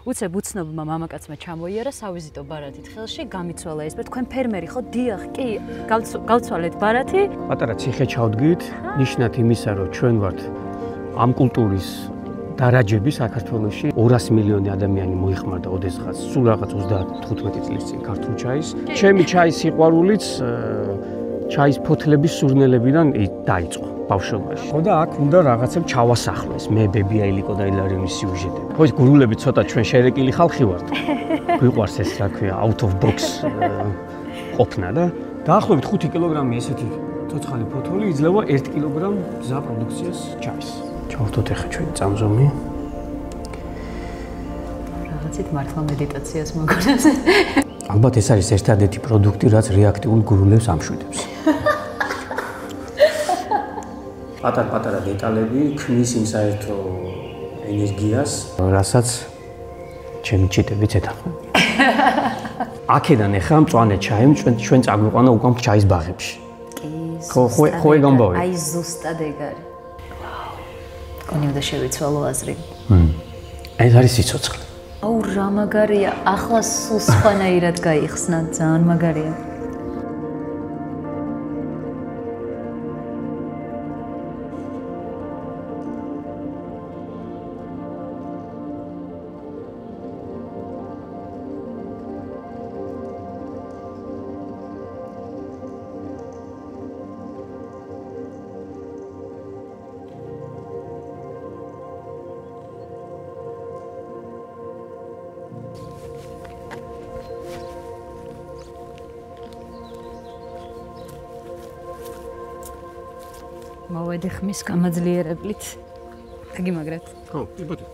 უცებ უცნობმა მამაკაცმა ჩამოიარა სავიზიტო ბარათით ხელში, გამიცვალა ეს, თქვენ ფერმერი ხო? დიახ, კი, გავცვალეთ ბარათი. პატარა ციხე ჩავდგით, ნიშნად იმისა, რომ ჩვენ ვართ ამ კულტურის დარაჯები საქართველოში 200 მილიონი ადამიანი მოიხმარდა ოდესღაც სულ რაღაც 35 წლის წინ ქართულ ჩაის. ჩემი ჩაის სიყვარულიც ჩაის ფოთლების სურნელებიდან დაიწყო ბავშვობაში. ხო და აქ უნდა რაღაცებ ჩავასახლოს მე ბებია ილიკო და ილარიონის სიუჟეტები. ხო ეს გურულები ცოტა ჩვენ შერეკილი ხალხი ვართ. გვიყვარს ეს რა ქვია out of box ყოფნა და დაახლოებით 5 კილოგრამი ესეთი ცოცხალი ფოთოლი იძლევა 1 კილოგრამ გზა პროდუქციას ჩაის. ჩავთოთ ახლა ჩვენი წამზომი. რაღაცით მართლა მედიტაციას მოგონას. ალბათ ეს არის ერთადერთი პროდუქტი, რაც რეაქტიულ გურულებს ამშვიდებს. პატარ-პატარა დეტალები ქმნის იმ საერთო ენერგიას, რასაც ჩემი ჩიტებიც ეთანხმება. აქედან ახლა მწვანე ჩაი ჩვენ წაგვიყვანა უკან ჩაის ბაღებში. კი, ხო ეგამბავი. აი ზუსტად ეგ არის. კონი უნდა შევიცვალო აზრი. ეს არის სიცოცხლე. აუ რა მაგარია, ახლა სულ სხვანაირად გაიხსნა, ძალიან მაგარია. მოვედი ხმის გამაძლიერებლით. დაგიმაგრეთ. ხო, იბოდი.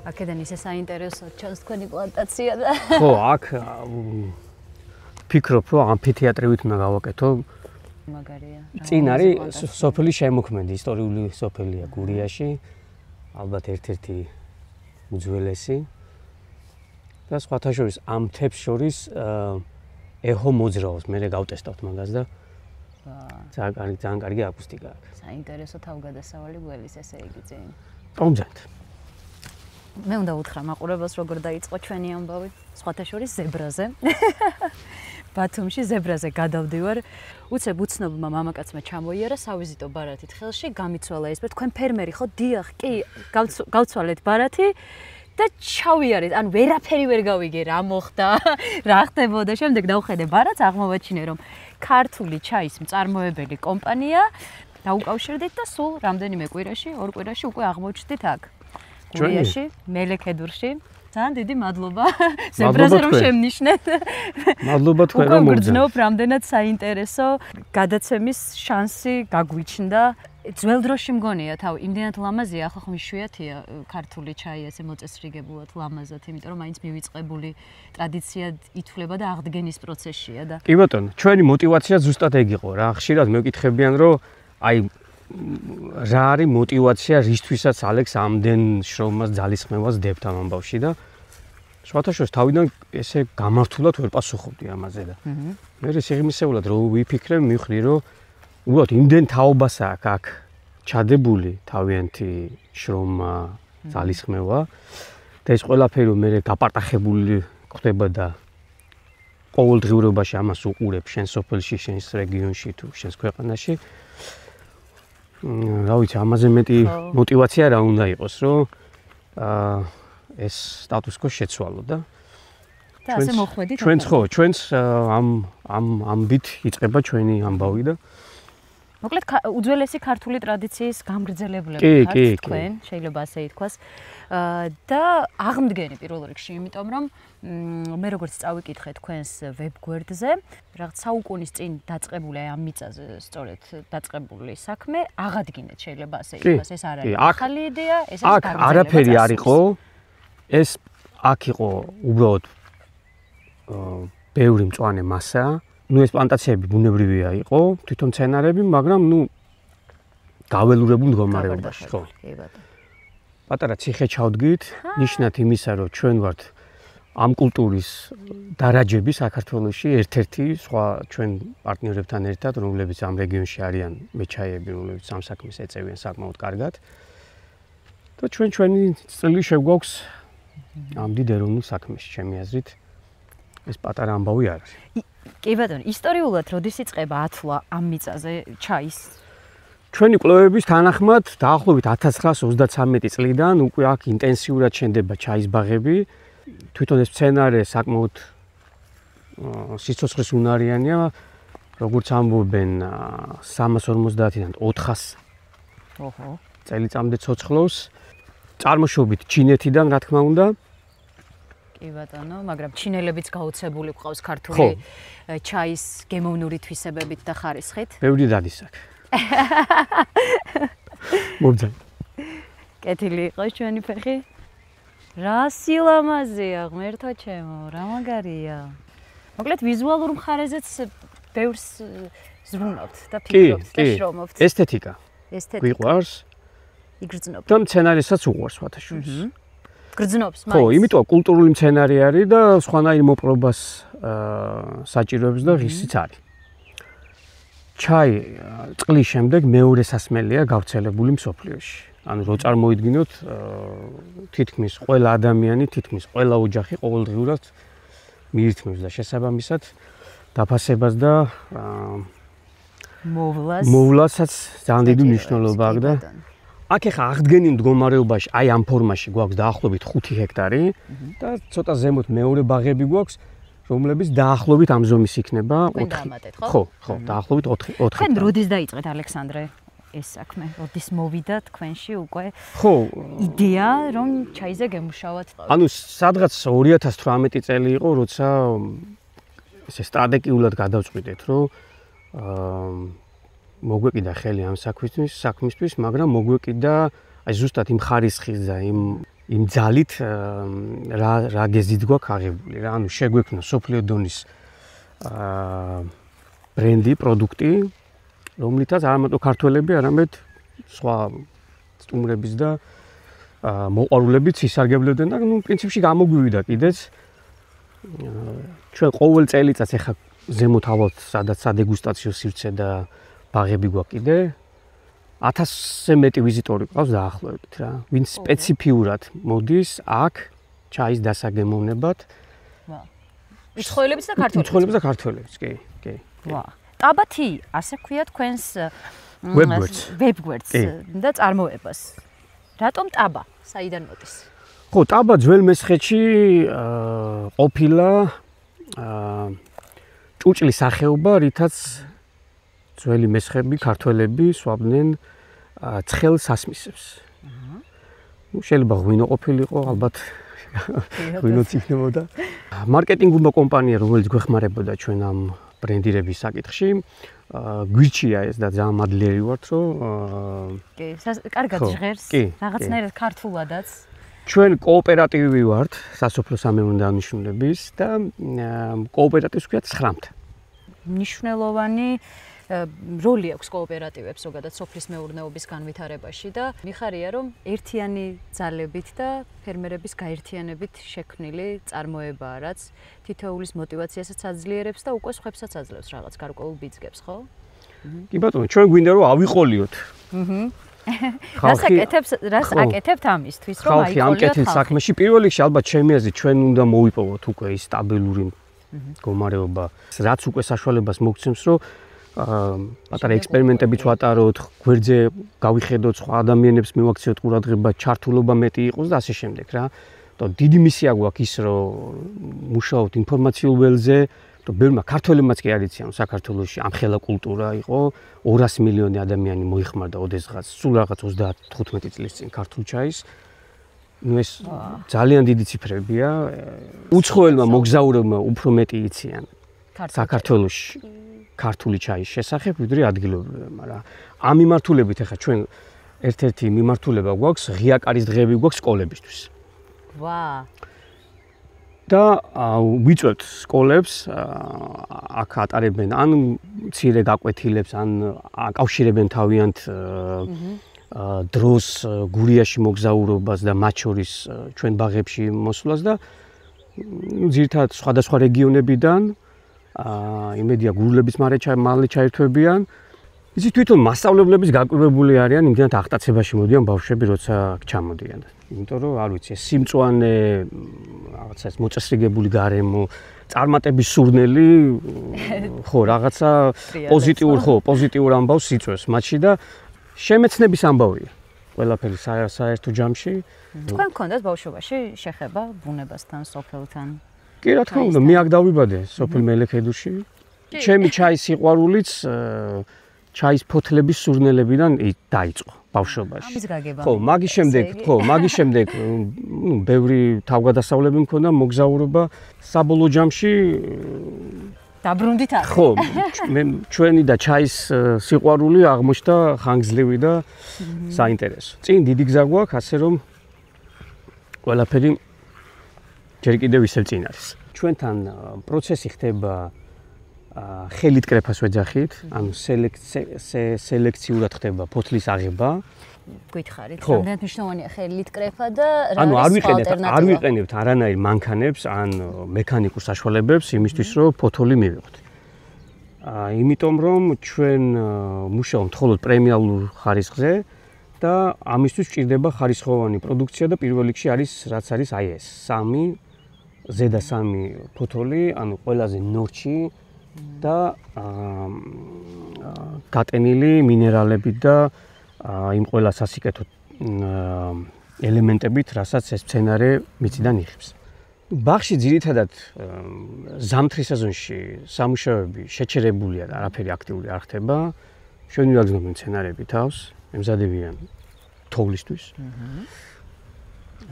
აქედან ისე საინტერესო ჩანს თქვენი პლანტაცია და ხო, აქ ფიქრობ, რომ ამფითეატრივით უნდა გავაკეთო. მაგარია. წინ არის სოფელი შემოქმედი, ისტორიული სოფელია გურიაში. ალბათ ერთ-ერთი უძველესი. და სხვათა შორის ამ მთებს შორის ეჰო მოძრაობს, მე გავტესტავთ მაგას და ძალიან კარგი აკუსტიკა აქვს. საინტერესო თავგადასავალი გველის ესე იგი წინ. მომძანთ. მე უნდა უთხრა მაყურებელს როგორ დაიწყო ჩვენი ამბავი, სხვათა შორის ზებრაზე. ბათუმში ზებრაზე გადავდივარ. უცებ უცნობმა მამაკაცმა ჩამოიარა სავიზიტო ბარათით ხელში, გამიცვალა ეს, თქვენ ფერმერი ხო? დიახ, კი, გავცვალეთ ბარათი. და ჩავიარეთ, ანუ ვერაფერი ვერ გავიგე რა მოხდა, რა ხდებოდა. შემდეგ დავხედე ბარათს, აღმოვაჩინე რომ ქართული ჩაის მწარმოებელი კომპანია დაუკავშირდით და სულ რამდენიმე კვირაში, 2 კვირაში უკვე აღმოჩნდით აქ. გურიაში, მელექედურში. ძალიან დიდი მადლობა ზებრაზე რომ შემნიშნეთ. მადლობა თქვენ რომ მოგძნით. გრძნობ რამდენად საინტერესო გადაცემის შანსი გაგვიჩნდა. ძველ დროში მგონია თავი, იმდენად ლამაზია, ახლა ხომ იშვიათია ქართული ჩაი ასე მოწესრიგებულად ლამაზად, იმიტომ რომ მაინც მივიწყებული ტრადიცია ითვლება და აღდგენის პროცესშია და კი ბატონო, ჩვენი мотиваცია ზუსტად ეგ იყო რა. ხშირად მეკითხებიან რომ აი რა არის мотиваცია, რისთვისაც ალექს ამდენ შრომას ძალისხმევას დებთ ამ ამბავში და სხვათა შორის თავიდან ესე გამართულად ვერ პასუხობდი ამაზე და მე სიღრმისეულად რო ვიფიქრე, მივხვდი რომ უბრალოდ იმდენ თაობასა აქ ჩადებული თავიანთი შრომა, ძალისხმევა და ეს ყველაფერი მე გაპარტახებული ხდება და ყოველდღიურობაში ამას უყურებ შენ სოფელში, შენ რეგიონში თუ შენ ქვეყანაში. რა ვიცი, ამაზე მეტი мотиваცია რა უნდა იყოს, რომ ეს სტატუს-კვო შეცვალო და ასე მოხვედით. ჩვენც ამბით იწყება ჩვენი ამბავი და მოკლედ უძველესი ქართული ტრადიციის გამგრძელებლები ხართ თქვენ, შეიძლება ასე ითქვას. და აღმდგენი პირველ რიგში, იმიტომ რომ მე როგორც წავიკითხე თქვენს ვებგვერდზე, რაღაც საუკუნის წინ დაწყებული ამ მიწაზე სწორედ დაწყებული საქმე აღადგინეთ, შეიძლება ასე ითქვას. ეს არ არის ახალი იდეა, ეს არის აქ არაფერი არ იყო. ეს აქ იყო უბრალოდ ბევრი მწვანე მასა. ნუ ეს პლანტაციები ბუნებრივია იყო, თვითონ მცენარეები, მაგრამ ნუ გაველურებულ მდგომარეობაში, ხო. კი ბატონო. პატარა ციხე ჩავდგით, ნიშნად იმისა, რომ ჩვენ ვართ ამ კულტურის დარაჯები საქართველოში, ერთ-ერთი სხვა ჩვენ პარტნიორებთან ერთად, რომლებიც ამ რეგიონში არიან მეჩაიები, რომლებიც ამ საქმეს ეწევიან საკმაოდ კარგად. და ჩვენი წელი შეგვაქვს ამ დიდ ეროვნულ საქმეში, ჩემი აზრით. ეს პატარა ამბავი არ არის. კი ბატონო, ისტორიულად როდის იწყება ათვლა ამ მიწაზე ჩაის? ჩვენი კვლევების თანახმად დაახლოებით 1933 წლიდან უკვე აქ ინტენსიურად შენდება ჩაის ბაღები. თვითონ ეს მცენარე საკმაოდ სიცოცხლის უნარიანია, როგორც ამბობენ 350-დან 400 წელიწადამდე ცოცხლობს. წარმოშობით ჩინეთიდან, რა თქმა უნდა. კი ბატონო, მაგრამ ჩინელებიც გაუცებული ყავს ქართული ჩაის გემოვნური თვისებებით და ხარისხით. ბევრი დადის აქ. მობძან. კეთილი იყოს ჩვენი ფეხი. რა სილამაზეა, ღმერთო ჩემო, რა მაგარია. მოკლედ ვიზუალურ მხარეზეც ბევრს ზრუნავთ და ფიქრობთ და შრომობთ. ესთეტიკა. გვიყვარს. იგრძნობთ. და მცენარესაც უყვარს ვათაშორის. გრძნობს მაინც. ხო, იმიტომ კულტურული მცენარე არის და სხვანაირ მოპყრობას საჭიროებს და ღირსიც არის. ჩაი წყლის შემდეგ მეორე სასმელია გავრცელებული მსოფლიოში. ანუ რო წარმოიდგინოთ, თითქმის ყველა ადამიანი, თითქმის ყველა ოჯახი ყოველდღიურად მიირთმევს და შესაბამისად დაფასებას და მოვლასაც ძალიან დიდი მნიშვნელობა აქვს და აქ ახლა აღდგენილ მდგომარეობაში, აი ამ ფორმაში გვაქვს დაახლოებით 5 ჰექტარი და ცოტა ზემოთ მეორე ბაღები გვაქვს, რომლებიც დაახლოებით ამ ზომის იქნება 4. ხო, დაახლოებით 4. თქვენ როდის დაიწყეთ ალექსანდრე ეს საქმე? როდის მოვიდა თქვენში უკვე იდეა, რომ ჩაიზე გემუშავოთ? ანუ სადღაც 2018 წელი იყო, როცა ესე სტრატეგიულად გადავწყვიტეთ, რომ მოგვეკიდა ხელი ამ საქმისთვის, მაგრამ მოგვეკიდა აი ზუსტად იმ ხარისხის და იმ ძალით რა გეზით გვაქვს აღებული რა. ანუ შეგვექმნა სოფლიო დონის ბრენდი, პროდუქტი, რომლითაც არა მარტო ქართველები, არამედ სხვა სტუმრების და მოყვარულებიც ისარგებლებდნენ და ნუ პრინციპში გამოგვივიდა კიდეც. ჩვენ ყოველ წელიწადს ახლა ზემოთ ალბათ სადაც სადეგუსტაციო სივრცე და ბაღები გვაქვს კიდე 1000-ზე მეტი ვიზიტორი ყავს დაახლოებით რა. ვინც სპეციფიურად მოდის აქ ჩაის დასაგემოვნებად. უცხოელებიც და ქართველებიც. უცხოელებიც და ქართველებიც, კი. ვა. ტაბათი, ასე ქვია თქვენს ვებგვერდს და წარმოებას. რატომ ტაბა? საიდან მოდის? ხო, ტაბა ძველ მესხეთში ყოფილა ჭუჭლის სახეობა, რითაც ძველი მესხები, ქართველები სვამდნენ ცხელ სასმისებს. შეიძლება ღვინო ყოფილიყო, ალბათ ღვინოც იქნებოდა. მარკეტინგულმა კომპანია, რომელიც გვეხმარებოდა ჩვენ ამ ბრენდირების საკითხში, გვირჩია ეს და ძალიან მადლიერი ვართ, რომ კი, კარგად ჟღერს, რაღაცნაირად ქართულადაც. ჩვენ კოოპერატივი ვართ, სასოფლო-სამეურნეო დანიშნულების და კოოპერატივს ქვია 9. მნიშვნელოვანი როლი აქვს კოოპერატივებს ზოგადად სოფლის მეურნეობის განვითარებაში და მიხარია რომ ერთიანი ძალებით და ფერმერების გაერთიანებით შექმნილი წარმოებაა, რაც თითოეულის мотиваციასაც აძლიერებს და უკვე სხვებსაც აძლევს რაღაც გარკვეულ ბიძგებს, ხო? კი ბატონო, ჩვენ გვინდა რომ ავიყოლიოთ. რას აკეთებთ ამისთვის, რომ აიყოლიოთ? ხალხი ამ კეთილ საქმეში პირველ რიგში ალბათ ჩემი აზრით ჩვენ უნდა მოვიპოვოთ უკვე ის სტაბილური მდგომარეობა, რაც უკვე საშუალებას მოგცემს, რომ პატარა ექსპერიმენტებიც ვატაროთ, გვერდზე გავიხედოთ, სხვა ადამიანებს მივაქციოთ ყურადღება, ჩართულობა მეტი იყოს და ასე შემდეგ რა. და დიდი მისია გვაქვს ის, რომ მუშაობთ ინფორმაციულ ველზე, და ბევრმა ქართველებმაც კი არ იციან, საქართველოში ამხელა კულტურა იყო, 200 მილიონი ადამიანი მოიხმარდა ოდესღაც, სულ რაღაც 35 წლის წინ ქართულ ჩაის. ნუ ეს ძალიან დიდი ციფრებია. უცხოელმა მოგზაურებმა უფრო მეტი იციან საქართველოში ქართული ჩაის შესახებ, ვიდრე ადგილობრივებმა რა. ამ მიმართულებით ახლა ჩვენ ერთ-ერთი მიმართულება გვაქვს, ღია კარის დღეები გვაქვს სკოლებისთვის. ვა. და ვიწვევთ სკოლებს, აქ ატარებენ ან მცირე გაკვეთილებს, ან აკავშირებენ თავიანთ დროს გურიაში მოგზაურობას და მათ შორის ჩვენ ბაღებში მოსვლას და ძირითადად სხვადასხვა რეგიონებიდან იმედია გურულების მალე ჩაერთვებიან იცი თვითონ მასწავლებლების გაკვირვებული არიან იმდენად აღტაცებაში მოდიან ბავშვები როცა ჩამოდიან. იმიტომ რომ არ ვიცი, სიმწვანე რაღაცა ეს მოწესრიგებული გარემო, წარმატების სურნელი ხო რაღაცა პოზიტიურ ამბავს იწვევს მათში და შემეცნების ამბავია. ყველაფერი საერთო ჯამში. თქვენ გქონდათ ბავშვობაში შეხება ბუნებასთან, სოფელთან? კი, რა თქმა უნდა, მე აქ დავიბადე სოფელ მელიქედურში. ჩემი ჩაის სიყვარულიც ჩაის ფოთლების სურნელებიდან დაიწყო ბავშვობაში. ამის გაგება. ხო, მაგის შემდეგ ბევრი თავგადასავლები მქონდა, მოგზაურობა საბოლოო ჯამში დაბრუნდით აქ. ხო, ჩვენი და ჩაის სიყვარული აღმოჩნდა ხანგრძლივი და საინტერესო. წინ დიდი გზა გვაქვს, ასე რომ ყველაფერი ჯერ კიდევ ისევ წინ არის. ჩვენთან პროცესი ხდება ხელით კრეფას ვეძახით, ანუ სელექციურად ხდება ფოთლის აღება. გითხარით, რამდენად მნიშვნელოვანია ხელით კრეფა და რა ანუ არის ალტერნატივა? არ ვიყენებთ არანაირ მანქანებს ან მექანიკურ საშუალებებს იმისთვის, რომ ფოთოლი მივიღოთ. იმიტომ რომ ჩვენ მუშაობთ მხოლოდ პრემიალურ ხარისხზე და ამისთვის ჭირდება ხარისხოვანი პროდუქცია და პირველ რიგში არის რაც არის აი ეს ზედა 3 ფოთოლი, ანუ ყველაზე ნორჩი და გატენილი მინერალებით და იმ ყველა სასიკეთო ელემენტებით, რასაც ეს მცენარე მიწიდან იღებს. ბაღში ძირითადად ზამთრის სეზონში სამუშაოები შეჩერებულია და არაფერი აქტიური არ ხდება. ჩვენი ვაგზნობენ მცენარები თავს, ემზადებიან თოვლისთვის.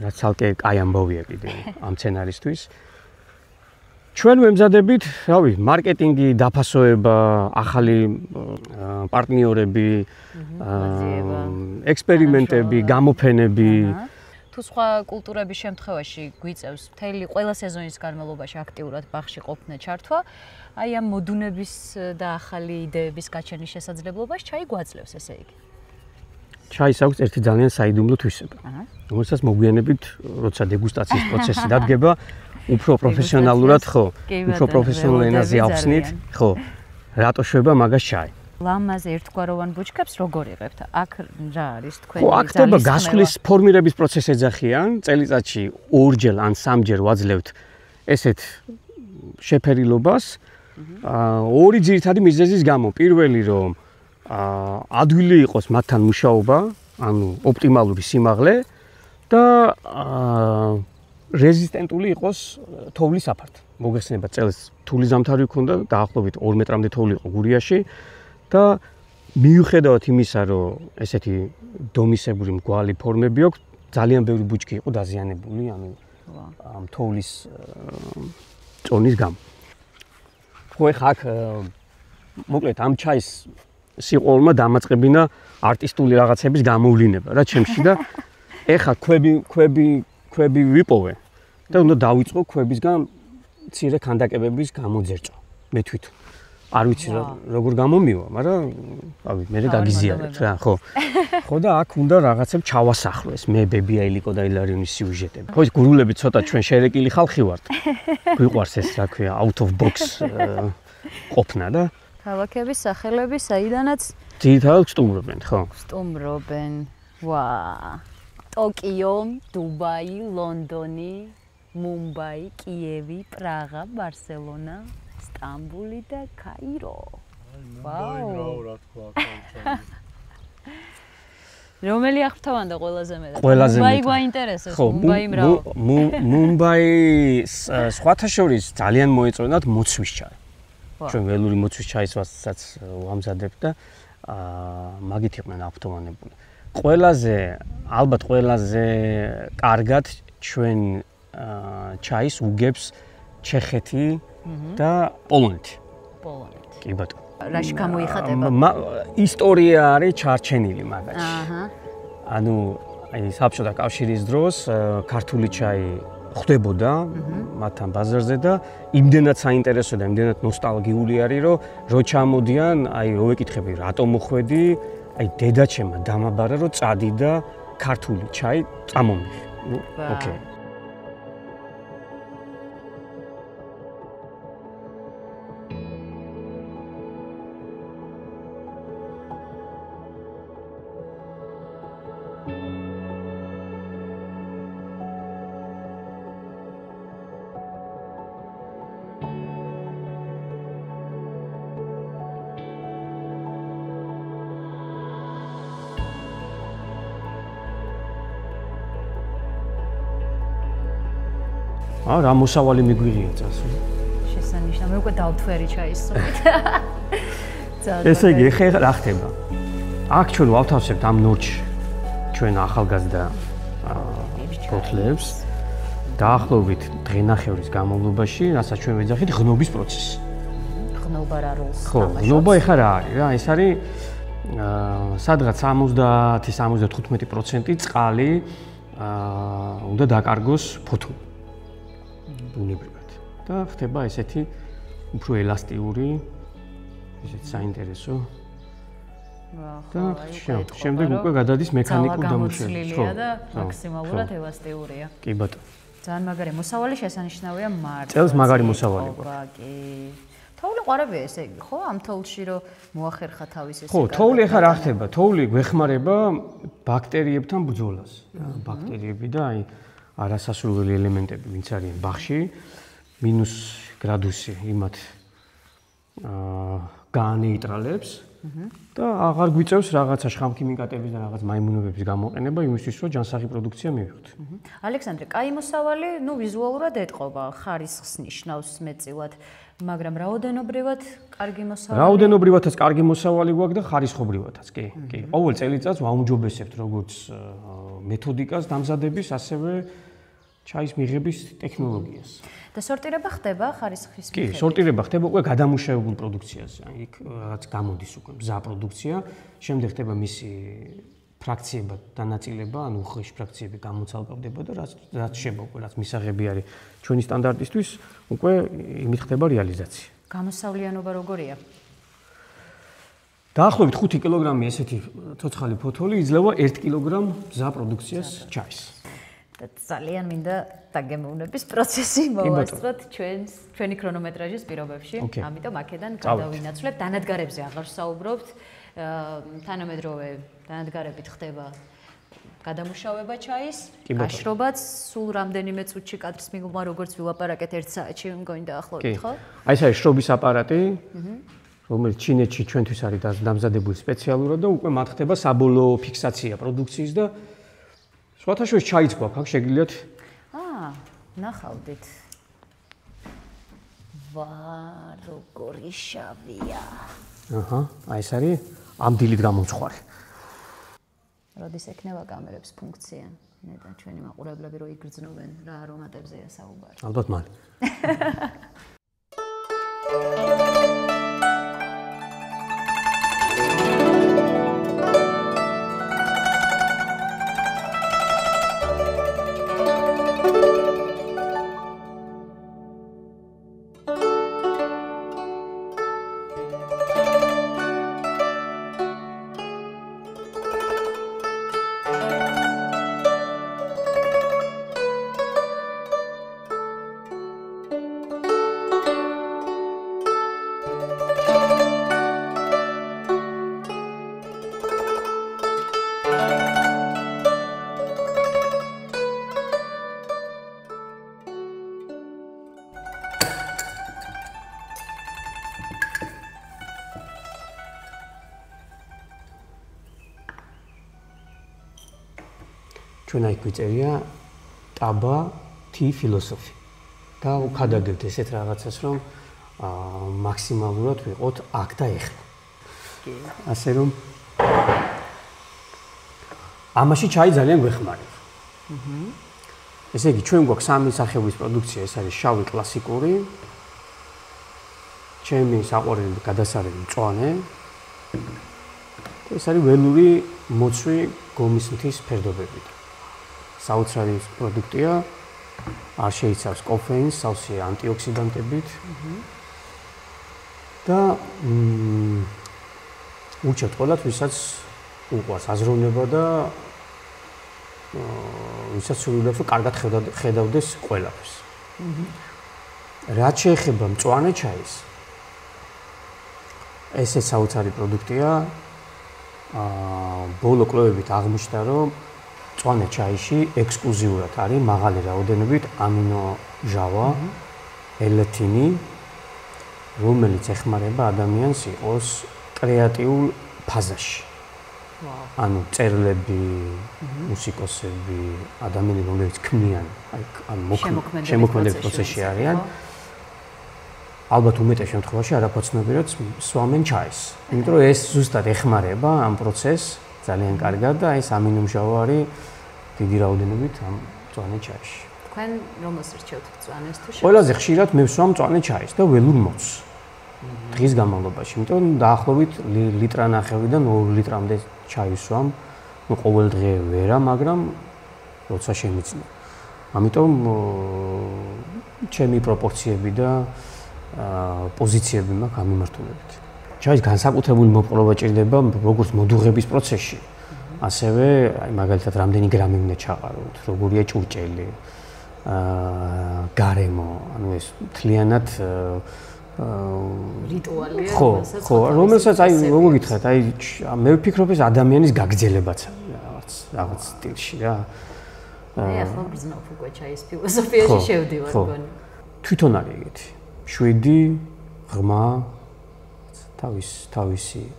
რაც ცალკე კაი ამბავია კიდე ამ მცენარისთვის. ჩვენ ვემზადებით, რავი, მარკეტინგი, დაფასოება, ახალი პარტნიორები, ექსპერიმენტები, გამოფენები. თუ სხვა კულტურების შემთხვევაში გვიწევს მთელი ყველა სეზონის განმავლობაში აქტიურად ბაღში ყოფნა ჩართვა, აი ამ მოდუნების და ახალი იდეების გაჩენის შესაძლებლობას ჩაი გვაძლევს, ესე იგი. ჩაის აქვს ერთი ძალიან საიდუმლო თვისება. რომელსაც მოგვიანებით, როცა დეგუსტაციის პროცესი დადგება, უფრო პროფესიონალურად ხო, უფრო პროფესიონალურ ენაზე ავხსნით, ხო. რატო შვება მაგას ჩაი? ლამაზ ერთგვაროვან ბუჩქებს როგორ იღებთ? აქ რა არის თქვენი? ხო, აქ ხდება გასხლის ფორმირების პროცესი ეძახიან. წელიწადში 2-ჯერ ან 3-ჯერ ვაძლევთ ესეთ შეფერილობას. ორი ძირითადი მიზეზის გამო. პირველი რომ ადვილი იყოს მათთან მუშაობა, ანუ ოპტიმალური სიმაღლე და რეზისტენტული იყოს თოვლის საფართ. მოგეხსენება წელს თული ზამთარი ქონდა, დაახლოებით 2 მეტრამდე თოვლი იყო გურიაში და მიუხედავად იმისა, რომ ესეთი დომისებური მგვალი ფორმები აქვს, ძალიან ბევრი ბუჩქი იყო დაზიანებული, ანუ ამ თოვლის წონის გამო. ხო, ეხლა აქ მოკლედ ამ ჩაის სიყვარულმა დამაწყებინა არტისტული რაღაცების გამოვლინება რა ჩემში და ეხლა ქვები ვიპოვე და უნდა დავიწყო ქვებისგან მცირე ქანდაკებების გამოძერწვა მე თვითონ. არ ვიცი როგორ გამომივა, მაგრამ რავი, მე გაგიზიარებთ რა, ხო. ხო და აქ უნდა რაღაცებს ჩავასახლო ეს მე ბებია ილიკო და ილარიონის სიუჟეტები. ხო, ეს გურულები ცოტა ჩვენ შერეკილი ხალხი ვართ. გვიყვარს ეს რა ქვია, out of box ყოფნა და ქალაქების სახელები საიდანაც ძირითადად სტუმრობენ, ხო? სტუმრობენ. ვა. ტოკიო, დუბაი, ლონდონი, მუმბაი, კიევი, პრაღა, ბარსელონა, სტამბული და კაირო. ვაუ. რომელი აღფრთოვანდა ყველაზე მეტად? მუმბაი გვაინტერესებს, მუმბაი მრავალ. მუმბაი სხვათა შორის ძალიან მოეწონათ მოცვის ჩაი. ჩვენ ველური მოცვის ჩაისვასაც ვამზადებთ და მაგით იყვნენ აღფრთოვანებული. ალბათ ყველაზე კარგად ჩვენ ჩაის უგებს ჩეხეთი და პოლონეთი. პოლონეთი. კი ბატონო. რაში გამოიხატება? ისტორია არის ჩარჩენილი მაგაში. ანუ აი საბჭოთა კავშირის დროს ქართული ჩაი ხდებოდა მათთან ბაზარზე და იმდენად საინტერესო და იმდენად ნოსტალგიული არის, რომ რო ჩამოდიან, აი რო ვეკითხები, რატომ მოხვედი, აი დედაჩემმა დამაბარა, რომ წადი და ქართული ჩაი წამომიღე. ნუ, ოკეი. რა მოსავალი მიგვიღია წელს. შესანიშნავი, მე უკვე დავთვერი ჩაის სულით. ესე იგი, ეხლა რა ხდება? აქ ჩვენ ვავთავსებთ ამ ნორჩ ჩვენ ახალგაზრდა ფოთლებს. დაახლოებით დღენახევრის განმავლობაში, რასაც ჩვენ ვეძახით ღნობის პროცესი. ღნობა რა როლს ხო, ღნობა ეხლა რა არის? რა, ეს არის სადღაც 70-75% წყალი უნდა დაკარგოს ფოთოლი. ბუნებრივად. და ხდება ესეთი უფრო ელასტიური, ესეც საინტერესო. და შემდეგ უკვე გადადის მექანიკურ დამუშავებაში. ხო, და მაქსიმალურად ელასტიურია. კი ბატონო. ძალიან მაგარი მოსავალი შესანიშნავია მარტო. წელს მაგარი მოსავალი გვაქვს. კი. თოვლი ყვარებია ესე იგი, ხო? ამ თოვლში რომ მოახერხა თავის ესე. ხო, თოვლი ახლა რა ხდება? თოვლი გვეხმარება ბაქტერიებთან ბრძოლას. ბაქტერიები და აი არასასურველი ელემენტები, ვინც არიან ბაღში, მინუს გრადუსი იმათ გაანეიტრალებს და აღარ გვიწევს რაღაცა შხამქიმიკატების და რაღაც მაიმუნებების გამოყენება იმისთვის, რომ ჯანსაღი პროდუქცია მივიღოთ. ალექსანდრე, კაი მოსავალი, ნუ ვიზუალურად ეტყობა, ხარისხს ნიშნავს მეტწილად, მაგრამ რაოდენობრივად კარგი მოსავალი. რაოდენობრივადაც კარგი მოსავალი გვაქვს და ხარისხობრივადაც, კი. ყოველ წელიწადს ვაუმჯობესებთ როგორც მეთოდიკას დამზადების, ასევე ჩაის მიღების ტექნოლოგიას. და სორტირება ხდება ხარისხის მიხედვით? კი, სორტირება ხდება უკვე გადამუშავებულ პროდუქციაზე. იქ რაც გამოდის უკვე მზა პროდუქცია, შემდეგ ხდება მისი ფრაქციება, დანაწილება, ანუ უხეში ფრაქციები გამოცალკავდება და რაც შეება უკვე რაც მისაღები არის ჩვენი სტანდარტისთვის, უკვე იმით ხდება რეალიზაცია. გამოსავლიანობა როგორია? დაახლოებით 5 კილოგრამი ესეთი ცოცხალი ფოთოლი იძლევა 1 კილოგრამ მზა პროდუქციას ჩაის. და ძალიან მინდა დაგემოვნების პროცესი მოვასწროთ ჩვენი ქრონომეტრაჟის პირობებში. ამიტომ აქედან გადავინაცვლებ. დანადგარებზე აღარ ვსაუბრობთ. თანამედროვე დანადგარებით ხდება გადამუშავება ჩაის, გაშრობაც სულ რამდენიმე წუთში კადრის მიღმა, როგორც ვილაპარაკეთ 1 საათში, მგონი დაახლოებით, ხო? აი ეს არის შრობის აპარატი, რომელიც ჩინეთში ჩვენთვის არის დამზადებული სპეციალურად და უკვე მათ ხდება საბოლოო ფიქსაცია პროდუქციის და სხვათა შორის ჩაიც გვაქვს, აქ შეგიძლიათ. ნახავდით. როგორი შავია. აი ეს არის ამ დილით გამომწვარი. როდის ექნება კამერებს ფუნქცია? ნეტა ჩვენი მაყურებლები რო იგრძნობენ რა არომატებზეა საუბარი. ალბათ მალე. ჩვენ აი გვიწერია ტაბა თი ფილოსოფი და უხადაგებთ ესეთ რაღაცას რომ მაქსიმალურად ვიყოთ აქ და ეხლა. კი. ასე რომ ამაში ჩაი ძალიან გვეხმარება. ესე იგი ჩვენ გვაქვს სამი სახეობის პროდუქცია, ეს არის შავი კლასიკური, ჩემი საყვარელი გადასარევი მწვანე. ეს არის ველური მოცვი გომის მთის ფერდობები. საოცარი პროდუქტია, არ შეიცავს კოფეინს, სავსეა ანტიოქსიდანტებით. და უჩვენთ ყველას, ვისაც უყვარს აზროვნება და ვისაც სურვილი აქვს, კარგად ხედავდეს ყველაფერს. რაც შეეხება მწვანე ჩაის, ესეც საოცარი პროდუქტია. ბოლო კვლევებით აღმოჩნდა, რომ მწვანე ჩაიში ექსკლუზიურად არის მაღალი რაოდენობით ამინოჟავა, ელეთინი, რომელიც ეხმარება ადამიანს იყოს კრეატიულ ფაზაში. ანუ წერლები, მუსიკოსები, ადამიანები, რომლებიც ქმნიან, შემოქმედების პროცესში არიან. ალბათ უმეტეს შემთხვევაში არაფოცნებიერად სვამენ ჩაის. იმიტომ რომ ეს ზუსტად ეხმარება ამ პროცესს ძალიან კარგად და ეს ამინომჟავარი დიდი რაოდენობით ამ მწვანე ჩაიში. თქვენ რომელს რჩევთ მწვანეს თუ ყველაზე ხშირად მე ვსვამ მწვანე ჩაის და ველურ მოწს. დღის განმავლობაში, იმიტომ რომ დაახლოებით ლიტრანახევრიდან 2 ლიტრამდე ჩაი ვსვამ. ნუ ყოველ დღე ვერა, მაგრამ როცა შემიძლია. ამიტომ ჩემი პროპორციები და პოზიციები მაქვს ამ მიმართულებით. ჩაის განსაკუთრებული მოპყრობა ჭირდება როგორც მოდუღების პროცესში, ასევე აი მაგალითად რამდენი გრამი უნდა ჩაყაროთ, როგორია ჭურჭელი, გარემო, ანუ ეს მთლიანად რიტუალია, ხო, რომელსაც აი როგორ გითხრათ, აი მე ვფიქრობ ეს ადამიანის გაგრძელებაც რაღაც სტილში რა. მე ახლა გზნობ უკვე ჩაის ფილოსოფიაში შევდივარ გონი. თვითონ არის ეგეთი. 7 ღრმა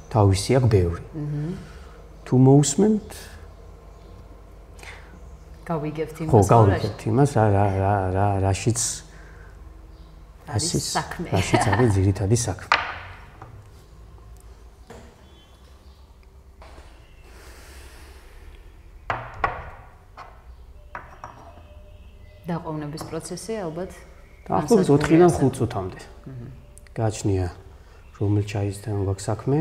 თავისი აქვს ბევრი. თუ მოусმენთ გავიგებთ იმას, ხო, გავიგებთ იმას, რაშიც არის ძირითადი საქმე. დაყოვნების პროცესი ალბათ დაახლოებით 4-დან 5 წუთამდე. გააჩნია რომელ ჩაისთან გვაქვს საქმე.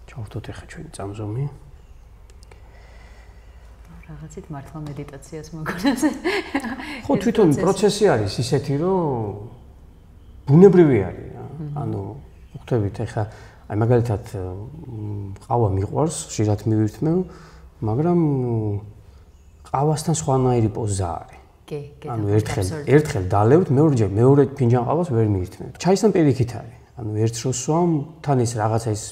ჩავხდოთ ახლა ჩვენი წამზომი. რაღაცით მართლა მედიტაციას მოგონაზე. ხო, თვითონ პროცესი არის ისეთი, რომ ბუნებრივი არის რა. ანუ ხვდებით ახლა აი მაგალითად ყავა მიყვარს, ხშირად მივირთმევ, მაგრამ ყავასთან სხვანაირი პოზა არის. კი, ანუ ერთხელ დალევთ, მეორე ფინჯან ყავას ვერ მიირთმევ. ჩაისთან პირიქით არის. ანუ ერთ დროს სვამ, თან ეს რაღაცა ეს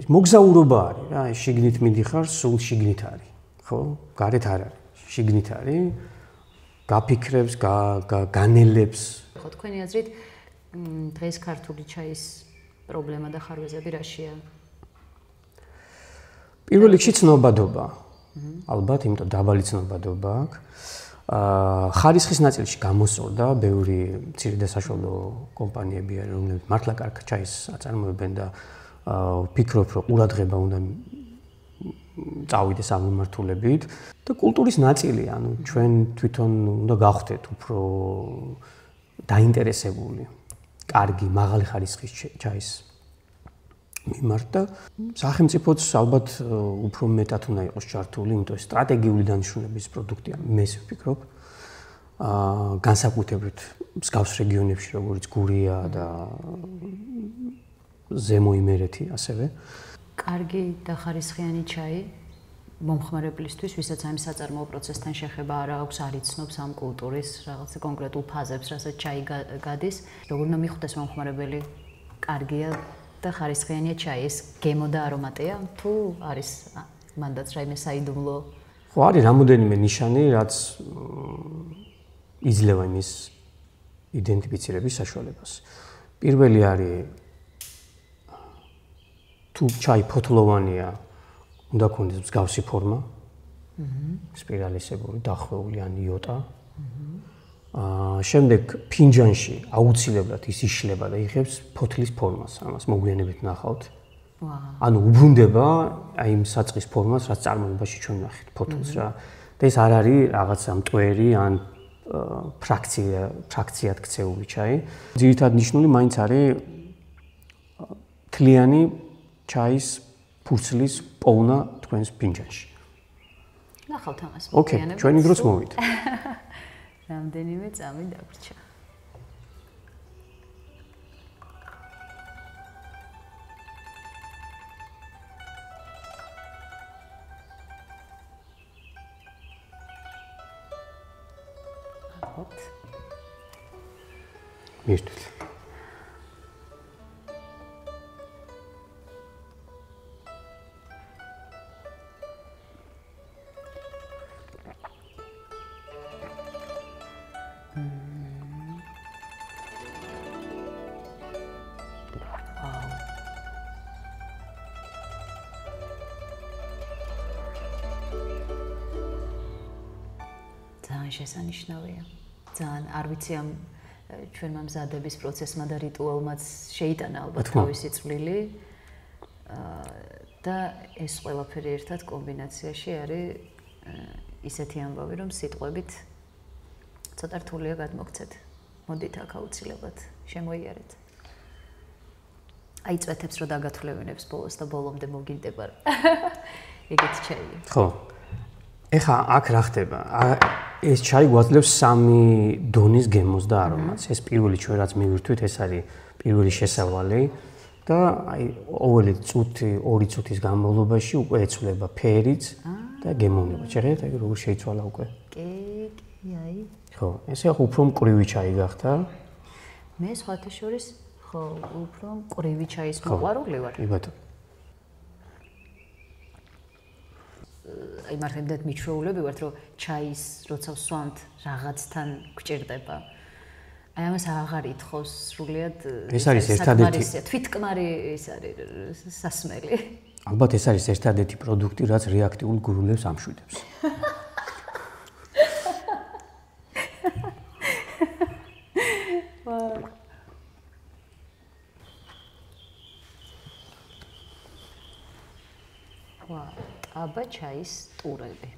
მოგზაურობა არის რა, შიგნით მიდიხარ, სულ შიგნით არის. ხო? გარეთ არ არის. შიგნით არის. გაფიქრებს, განელებს. ხო, თქვენი აზრით დღეს ქართული ჩაის პრობლემა და ხარვეზები რაშია? პირველ რიგში ცნობადობა. ალბათ, იმიტომ დაბალი ცნობადობა აქვს. ხარისხის ნაწილში გამოსწორდა ბევრი მცირე და საშუალო კომპანიები არის, რომლებიც მართლა კარგ ჩაის აწარმოებენ და ვფიქრობ, რომ ყურადღება უნდა წავიდეს ამ მიმართულებით და კულტურის ნაწილი, ანუ ჩვენ თვითონ უნდა გავხდეთ უფრო დაინტერესებული, კარგი, მაღალი ხარისხის ჩაის მიმართ და სახელმწიფოც ალბათ უფრო მეტად უნდა იყოს ჩართული, იმიტომ რომ სტრატეგიული დანიშნულების პროდუქტია, მე ვფიქრობ. განსაკუთრებით მსგავს რეგიონებში, როგორც გურია და ზემო იმერეთი ასევე. კარგი და ხარისხიანი ჩაი მომხმარებლისთვის, ვისაც ამ საწარმოო პროცესთან შეხება არ აქვს, არ იცნობს ამ კულტურის რაღაც კონკრეტულ ფაზებს, რასაც ჩაი გადის, როგორ უნდა მიხვდეს მომხმარებელი კარგია და ხარისხიანია ჩაი, ეს გემო და არომატია თუ არის მანდაც რაიმე საიდუმლო? ხო, არის რამოდენიმე ნიშანი, რაც იძლევა იმის იდენტიფიცირების საშუალებას. პირველი არის თუ ჩაი ფოთლოვანია, უნდა ქონდეს მსგავსი ფორმა. სპირალისებური, დახვეული ან იოტა. შემდეგ ფინჯანში აუცილებლად ის იშლება და იღებს ფოთლის ფორმას, ამას მოგვიანებით ნახავთ. ანუ უბრუნდება აი იმ საწყის ფორმას, რაც წარმოებაში ჩვენ ნახეთ ფოთლს რა. და ეს არ არის რაღაცა მტვერი ან ფრაქციად ქცეული ჩაი. ძირითადად ნიშნული მაინც არის თლიანი ჩაის ფურცლის პოვნა თქვენს ფინჯანში. ნახავთ ამას. ოკეი, ჩვენი დროც მოვიდა. რამდენიმე წამი დაგვრჩა. აბოთ. მირთვით. ძალიან შესანიშნავია. ძალიან არ ვიცი ამ ჩვენმა მზადების პროცესმა და რიტუალმაც შეიტანა ალბათ თავისი წვლილი. და ეს ყველაფერი ერთად კომბინაციაში არის ისეთი ამბავი, რომ სიტყვებით ცოტა რთულია გადმოგცეთ. მოდით აქ აუცილებლად შემოიარეთ. აი წვეთებს რო დაგათვლევინებს ბოლოს და ბოლომდე მოგინდება. ეგეთი ჩაია. ხო. ეხა აქ რა ხდება? ეს ჩაი გვაძლევს 3 დონის გემოს და არომატს. ეს პირველი ჩვენ რაც მივირთვით, ეს არის პირველი შესავალი და აი ყოველი წუთი, 2 წუთის განმავლობაში უკვე ეცვლება ფერიც და გემოვნება. შეხედეთ, აი როგორ შეიცვალა უკვე. კი, აი. ხო, ესე ახლა უფრო მკვრივი ჩაი გახდა. მე სხვათა შორის ხო, უფრო მკვრივი ჩაის მოყვარული ვარ. კი ბატონო. აი მართლაც მიჩვეულები ვართ, რომ ჩაის როცა ვსვამთ რაღაცთან გვჭირდება. აი ამას აღარ ითხოვს სრულიად. ეს არის ერთადერთი თვითკმარი ის არის სასმელი. ალბათ ეს არის ერთადერთი პროდუქტი, რაც რეაქტიულ გურულებს ამშვიდებს. აბა ჩაის ტურები.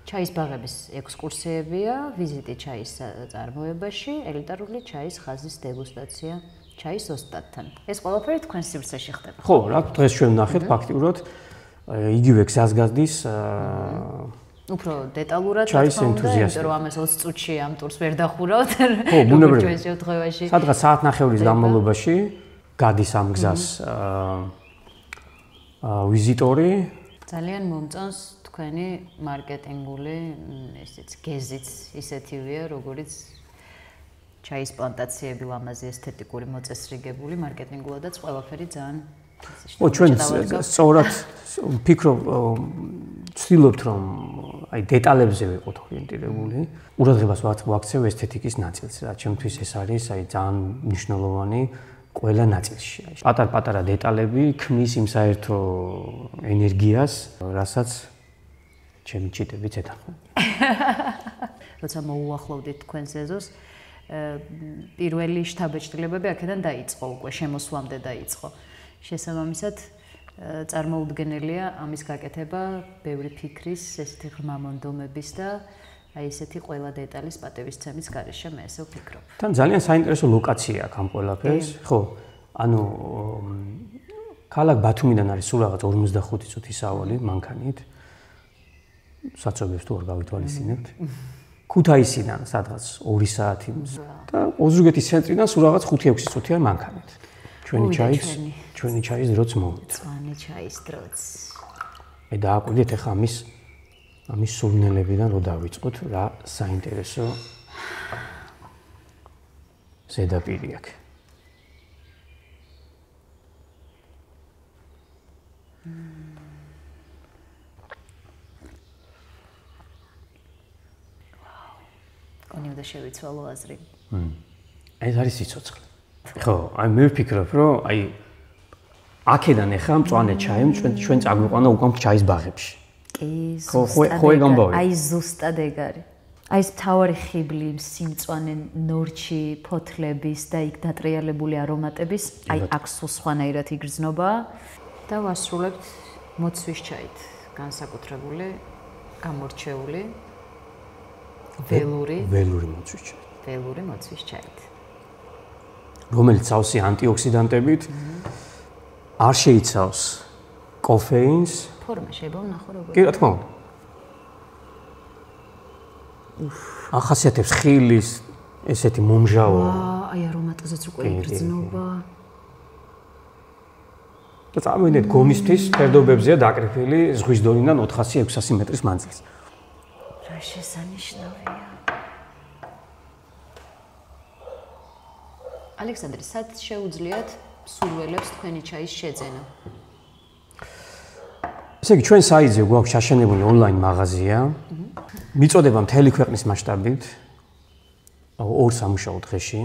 ჩაის ბაღების ექსკურსიებია, ვიზიტი ჩაის წარმოებაში, ელიტარული ჩაის ხაზის დეგუსტაცია ჩაის ოსტატთან. ეს ყველაფერი თქვენ სივრცეში ხდება. ხო, რა დღეს ჩვენ ვნახეთ ფაქტიურად იგივე გზას გადის უფრო დეტალურად ჩაის ენთუზიასტი. იმიტომ რომ ამას 20 წუთში ამ ტურს ვერ დახურავთ. ხო, ბუნებრივია. ჩვენ შემთხვევაში. სადღაც საათნახევრის განმავლობაში გადის ამ გზას ვიზიტორი. ძალიან მომწონს თქვენი მარკეტინგული ესეც გეზიც ისეთივეა, როგორიც ჩაის პლანტაციები, ლამაზი ესთეტიკური მოწესრიგებული, მარკეტინგულადაც ყველაფერი ძალიან ო ჩვენ სწორად ვფიქრობ, ვცდილობთ რომ აი დეტალებზე ვიყოთ ორიენტირებული. ყურადღებას ვაქცევ ესთეტიკის ნაწილს, რაც ჩემთვის ეს არის აი ძალიან მნიშვნელოვანი ყველა ნაწილში. პატარ-პატარა დეტალები ქმნის იმ საერთო ენერგიას, რასაც ჩემი ჩიტებით ეთანხმება. როცა მოუახლოვდით თქვენს ეზოს, პირველი შთაბეჭდილებები აქედან დაიწყო, უკვე შემოსვლამდე დაიწყო. შესაბამისად, წარმოუდგენელია ამის გაკეთება ბევრი ფიქრის, ესეთი ღრმა მონდომების და აი ესეთი ყველა დეტალის პატევისცემის გარეშე მე ესე ვფიქრობ. თან ძალიან საინტერესო ლოკაცია აქ ამ ყველაფერს, ხო? ანუ ქალაქ ბათუმიდან არის სულ რაღაც 45 წუთის სავალი მანქანით. საცობებს თუ არ გავითვალისწინებთ. ქუთაისიდან სადღაც 2 საათი და ოზურგეთის ცენტრიდან სულ რაღაც 5-6 წუთია მანქანით. ჩვენი ჩაის დროც მოვიდა. ძვანი ჩაის დროც. მე დააკვირდით ახლა ამის სურნელებიდან რო დავიწყოთ, რა საინტერესო ზედაპირი აქვს. კონი უნდა შევიცვალო აზრი. ეს არის სიცოცხლე. ხო, აი მე ვფიქრობ, რომ აი აქედან ახლა მწვანე ჩაი ჩვენ წაგვიყვანა უკან ჩაის ბაღებში. კი, ხო ეგ ამბავი. აი ზუსტად ეგ არის. აი ეს მთავარი ხიბლი, სიმწვანე ნორჩი ფოთლების და იქ დატრიალებული არომატების, აი აქ სულ სხვანაირად იგრძნობა და ვასრულებთ მოცვის ჩაით, განსაკუთრებული, გამორჩეული ველური მოცვის ჩაით. ველური მოცვის ჩაით. რომელიც სავსე ანტიოქსიდანტებით არ შეიცავს კოფეინს. ფორმა შეიძლება ვნახო როგორ. კი, რა თქმა უნდა. ახასიათებს ხილის ესეთი მომჟავო. აი არომატაზეც უკვე იგრძნობა. და წარმოიდგინეთ გომისთვის ფერდობებზეა დაკრიფილი ზღვის დონიდან 400-600 მეტრის მანძილზე. რა შესანიშნავია. ალექსანდრე, სად შეუძლიათ სურველებს თქვენი ჩაის შეძენა? ესე იგი, ჩვენ საიტზე გვაქვს ჩაშენებული ონლაინ მაღაზია. მიწოდება მთელი ქვეყნის მასშტაბით 2 სამუშაო დღეში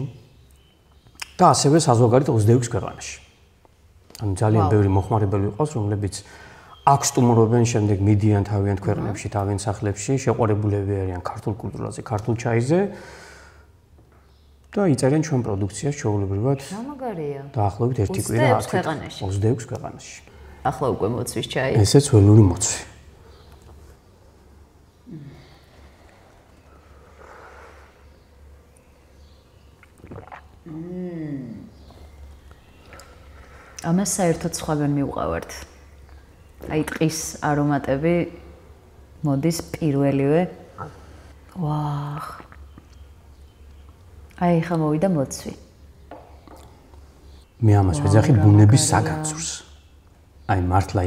და ასევე საზღვარგარეთ 26 ქვეყანაში. ანუ ძალიან ბევრი მოხმარებელი ყავს, რომლებიც აქ სტუმრობენ, შემდეგ მიდიან თავიანთ ქვეყნებში, თავიანთ სახლებში, შეყვარებულები არიან ქართულ კულტურაზე, ქართულ ჩაიზე და იწერენ ჩვენ პროდუქციას ჩვეულებრივად. გამაგარია. დაახლოებით 1 კვირა 26 ქვეყანაში. 26 ქვეყანაში. ახლა უკვე მოცვის ჩაი. ესეც ველური მოცვი. ამას საერთოდ სხვაგან მივყავართ. აი ტყის არომატები მოდის პირველივე. ვაჰ. აი ხა მოვიდა მოცვი. მე ამას ვეძახი ბუნების საგანძურს. აი მართლა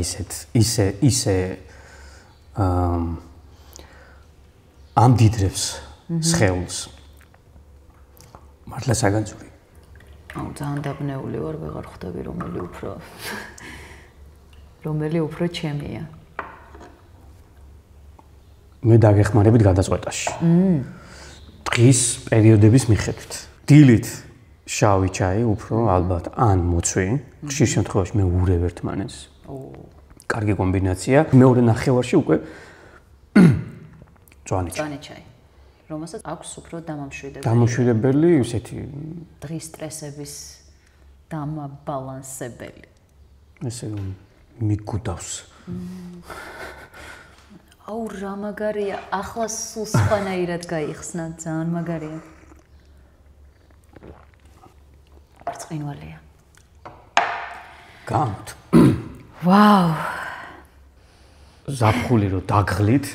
ისე ამდიდრებს სხეულს. მართლა საგანძური. აუ ძალიან დაბნეული ვარ, ვეღარ ხვდები რომელი უფრო ჩემია. მე დაგეხმარებით გადაწყვეტაში. დღის პერიოდების მიხედვით. დილით შავი ჩაი უფრო ალბათ ან მოცვი, ხშირ შემთხვევაში მე ურევ ერთმანეთს. კარგი კომბინაცია. მეორე ნახევარში უკვე მწვანე ჩაი. რომელსაც აქვს უფრო დამამშვიდებელი. დამამშვიდებელი ისეთი დღის სტრესების დამაბალანსებელი. ესე მიგუდავს. აუ რა მაგარია, ახლა სულ სხვანაირად გაიხსნა, ძალიან მაგარია. წინვალია. გამთ. ვაუ. ზაფხული რო დაგღლით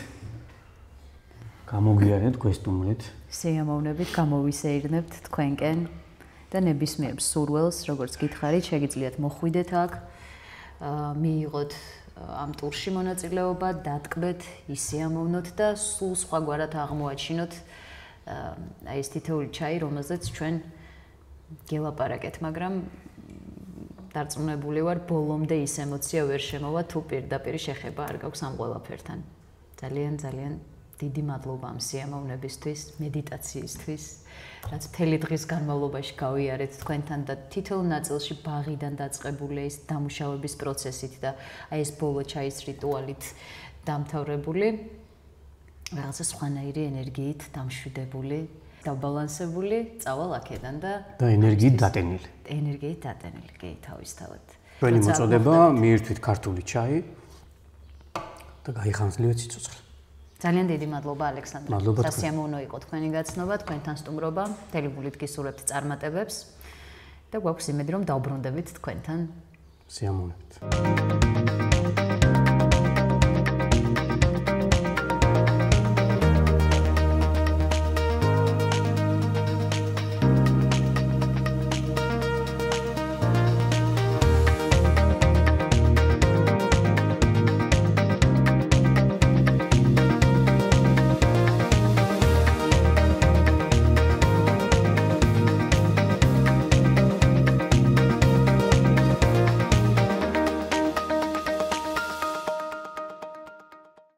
გამოგიარეთ გვესტუმრეთ. სიამოვნებით გამოვისეირნებთ თქვენკენ და ნებისმიერ სურველს, როგორც გითხარით, შეგიძლიათ მოხვიდეთ აქ, მიიღოთ ამ ტურში მონაწილეობა, დატკბეთ, ისიამოვნოთ და სულ სხვაგვარად აღმოაჩინოთ აი ეს თითოეული ჩაი, რომელზეც ჩვენ გელაპარაკეთ, მაგრამ დარწმუნებული ვარ, ბოლომდე ის ემოცია ვერ შემოვა, თუ პირდაპირ შეხება არ გაქვს ამ ყველაფერთან. ძალიან დიდი მადლობა ამ სიამოვნებისთვის, მედიტაციისთვის, რაც მთელი დღის განმავლობაში გავიარეთ თქვენთან და თითოეულ ნაწილში ბაღიდან დაწყებული ის დამუშავების პროცესით და აი ეს ბოლო ჩაის რიტუალით დამთავრებული, რაღაცა სხვანაირი ენერგიით დამშვიდებული, დაბალანსებული, წავალ აქედან და ენერგიით დატენილი. ენერგიით დატენილი, კი, თავისთავად. ჩვენი მოწოდება მიირთვით ქართული ჩაი და გაიხანძლიოთ სიცოცხლე. ძალიან დიდი მადლობა ალექსანდრე. სასიამოვნო იყო თქვენი გაცნობა, თქვენთან სტუმრობა, მთელი გულით გისურვებთ წარმატებებს და გვაქვს იმედი, რომ დავბრუნდებით თქვენთან. სიამოვნებით.